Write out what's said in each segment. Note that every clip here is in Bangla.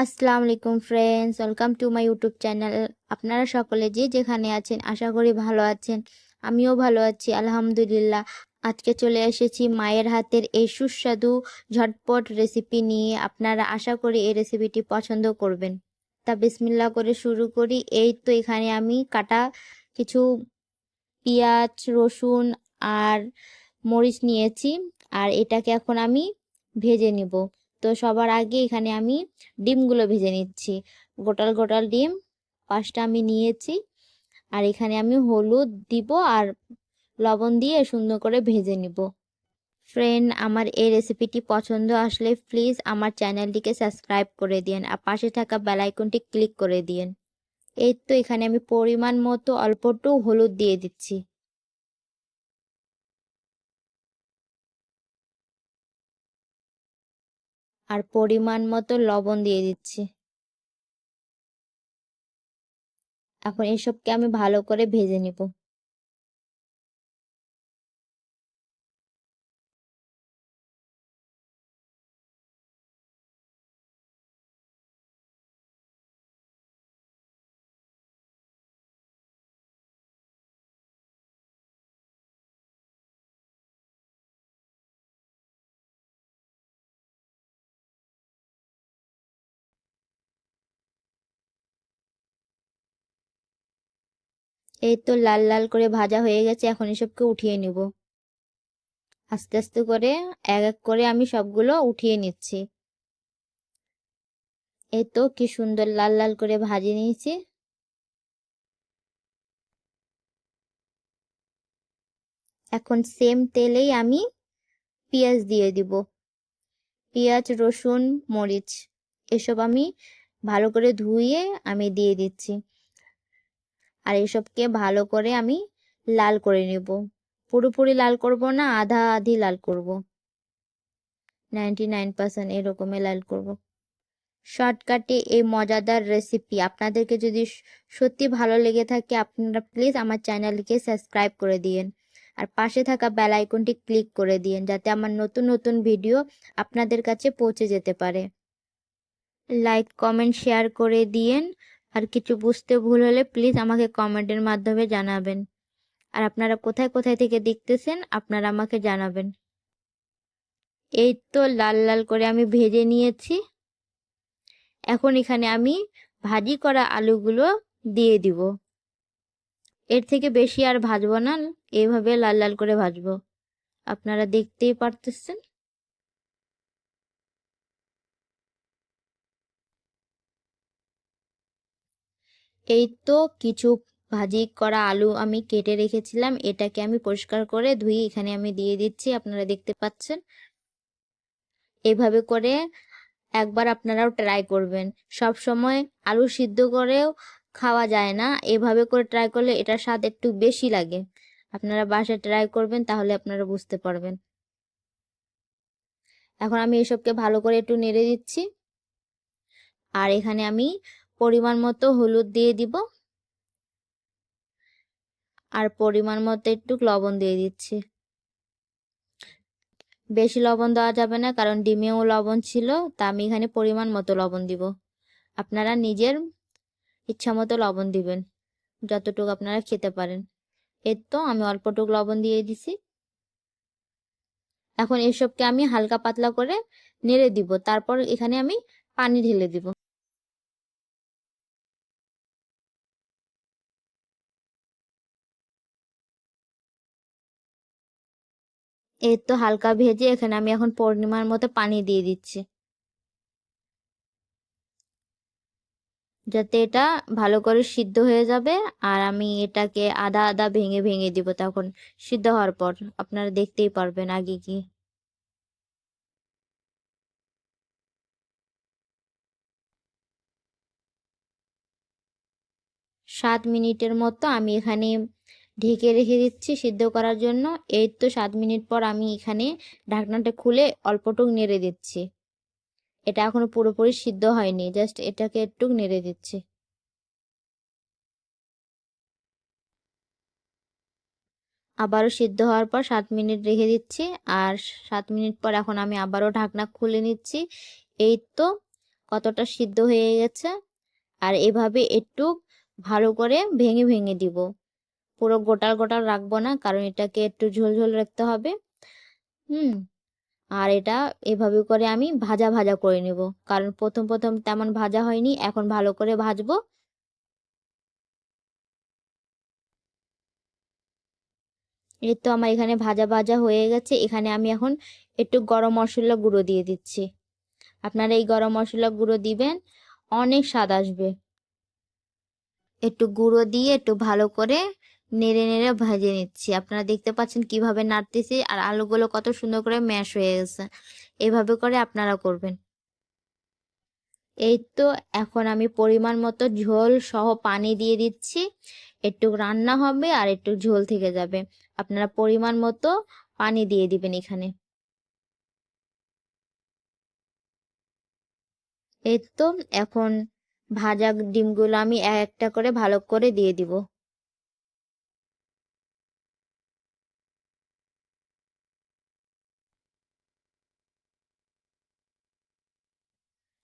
আসসালামু আলাইকুম friends, welcome to my YouTube channel. আপনারা সকলে যে যেখানে আছেন আশা করি ভালো আছেন। আমিও ভালো আছি আলহামদুলিল্লাহ। আজকে চলে এসেছি মায়ের হাতের এই সুস্বাদু ঝটপট রেসিপি নিয়ে। আপনারা আশা করি এই রেসিপিটি পছন্দ করবেন। তা বিসমিল্লাহ করে শুরু করি। এই তো এখানে আমি কাটা কিছু পেঁয়াজ, রসুন আর মরিচ নিয়েছি, আর এটাকে এখন আমি ভেজে নিব। তো সবার আগে এখানে আমি ডিমগুলো ভেজে নিচ্ছি। গোটাল গোটাল ডিম 5টা আমি নিয়েছি, আর এখানে আমি হলুদ দিব আর লবণ দিয়ে সুন্দর করে ভেজে নিব। ফ্রেন্ড, আমার এই রেসিপিটি পছন্দ আসলে প্লিজ আমার চ্যানেলটিকে সাবস্ক্রাইব করে দিন আর পাশে থাকা বেল আইকনটি ক্লিক করে দিন। এই তো এখানে আমি পরিমাণ মতো অল্প একটু হলুদ দিয়ে দিচ্ছি, আর পরিমাণ মতো লবণ দিয়ে দিচ্ছি। এখন এসবকে আমি ভালো করে ভেজে নিব। এই তো লাল লাল করে ভাজা হয়ে গেছে, এখন এসবকে উঠিয়ে নিব। আস্তে আস্তে করে এক এক করে আমি সবগুলো উঠিয়ে নিচ্ছি। এই তো কি সুন্দর লাল লাল করে ভাজে নিয়েছি। এখন সেম তেলেই আমি পেঁয়াজ দিয়ে দিব। পেঁয়াজ, রসুন, মরিচ এসব আমি ভালো করে ধুয়ে আমি দিয়ে দিচ্ছি, আর এসবকে ভালো করে আমি লাল করে নিব। পুরোপুরি লাল করব না, আধা আধি লাল করব, 99% এরকমই লাল করব। শর্টকাটে এই মজাদার রেসিপি আপনাদেরকে যদি সত্যি ভালো লেগে থাকে, আপনারা প্লিজ আমার চ্যানেলকে সাবস্ক্রাইব করে দিন আর পাশে থাকা বেল আইকনটি ক্লিক করে দিন, যাতে আমার নতুন নতুন ভিডিও আপনাদের কাছে পৌঁছে যেতে পারে। লাইক, কমেন্ট, শেয়ার করে দিন। আর কিছু বুঝতে ভুল হলে প্লিজ আমাকে কমেন্টের মাধ্যমে জানাবেন। আর আপনারা কোথায় কোথায় থেকে দেখতেছেন আপনারা আমাকে জানাবেন। এই তো লাল লাল করে আমি ভেজে নিয়েছি। এখন এখানে আমি ভাজি করা আলুগুলো দিয়ে দিব। এর থেকে বেশি আর ভাজবো না, এইভাবে লাল লাল করে ভাজবো। আপনারা দেখতেই পারতেছেন। এই তো কিছু ভাজি করা আলু আমি কেটে রেখেছিলাম, এটাকে আমি পরিষ্কার করে ধুয়ে এখানে আমি দিয়ে দিচ্ছি। আপনারা দেখতে পাচ্ছেন। এভাবে করে একবার আপনারাও ট্রাই করবেন। সব সময় আলু সিদ্ধ করেও খাওয়া যায় না, এভাবে করে ট্রাই করলে এটার স্বাদ একটু বেশি লাগে। আপনারা বাসায় ট্রাই করবেন, তাহলে আপনারা বুঝতে পারবেন। এখন আমি এসবকে ভালো করে একটু নেড়ে দিচ্ছি, আর এখানে আমি পরিমাণ মতো হলুদ দিয়ে দিব, আর পরিমাণ মতো একটু লবণ দিয়ে দিচ্ছি। বেশি লবণ দেওয়া যাবে না, কারণ ডিমেও লবণ ছিল। তা আমি এখানে পরিমাণ মতো লবণ দিব। আপনারা নিজের ইচ্ছা মতো লবণ দিবেন, যতটুকু আপনারা খেতে পারেন। এর তো আমি অল্পটুকু লবণ দিয়ে দিছি। এখন এসবকে আমি হালকা পাতলা করে নেড়ে দিব, তারপর এখানে আমি পানি ঢেলে দিব। এই তো হালকা ভেজে এখানে আমি এখন পরিমাণ মতো পানি দিয়ে দিচ্ছি, যাতে এটা ভালো করে সিদ্ধ হয়ে যাবে। আর আমি এটাকে আধা আধা ভেঙে ভেঙে দিব, তখন সিদ্ধ হওয়ার পর আপনারা দেখতেই পারবেন আগে কি। 7 মিনিটের মতো আমি এখানে ঢেকে রেখে দিচ্ছি সিদ্ধ করার জন্য। এই তো 7 মিনিট পর আমি এখানে ঢাকনাটা খুলে অল্পটুক নেড়ে দিচ্ছি। এটা এখনো পুরোপুরি সিদ্ধ হয়নি, জাস্ট এটাকে একটু নেড়ে দিচ্ছি। আবারও সিদ্ধ হওয়ার পর 7 মিনিট রেখে দিচ্ছি, আর 7 মিনিট পর এখন আমি আবারও ঢাকনা খুলে নিচ্ছি। এই তো কতটা সিদ্ধ হয়ে গেছে। আর এভাবে একটু ভালো করে ভেঙে ভেঙে দিব, পুরো গোটাল গোটাল রাখবো না, কারণ এটাকে একটু ঝোল ঝোল রাখতে হবে। হুম। আর এটা এভাবে করে আমি ভাজা ভাজা করে নেব, কারণ প্রথম প্রথম তেমন ভাজা হয়নি, এখন ভালো করে ভাজবো। এই তো আমার এখানে ভাজা ভাজা হয়ে গেছে। এখানে আমি এখন একটু গরম মশলা গুঁড়ো দিয়ে দিচ্ছি। আপনারা এই গরম মশলা গুঁড়ো দিবেন, অনেক স্বাদ আসবে। একটু গুঁড়ো দিয়ে একটু ভালো করে নেড়ে নেড়ে ভেজে নিচ্ছি। আপনারা দেখতে পাচ্ছেন কিভাবে নাড়তেছি, আর আলুগুলো কত সুন্দর করে ম্যাশ হয়ে গেছে। এভাবে করে আপনারা করবেন। এই তো এখন আমি পরিমাণ মতো ঝোল সহ পানি দিয়ে দিচ্ছি। একটু রান্না হবে আর একটু ঝোল থেকে যাবে, আপনারা পরিমাণ মতো পানি দিয়ে দিবেন এখানে। এই তো এখন ভাজা ডিমগুলো আমি এক একটা করে ভালো করে দিয়ে দিব।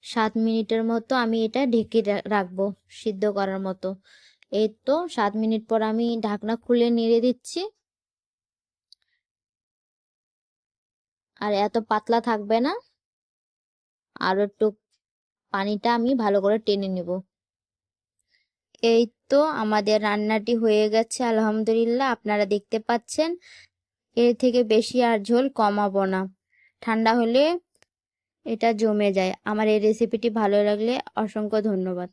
7 মিনিটের মতো আমি এটা ঢেকে রাখবো সিদ্ধ করার মতো। এই তো 7 মিনিট পর আমি ঢাকনা খুলে নেড়ে দিচ্ছি। আর এত পাতলা থাকবে না, আরো একটু পানিটা আমি ভালো করে টেনে নেব। এই তো আমাদের রান্নাটি হয়ে গেছে আলহামদুলিল্লাহ, আপনারা দেখতে পাচ্ছেন। এর থেকে বেশি আর ঝোল কমাবো না, ঠান্ডা হলে এটা জমে যায়। আমার এই রেসিপিটি ভালো লাগলে অসংখ্য ধন্যবাদ।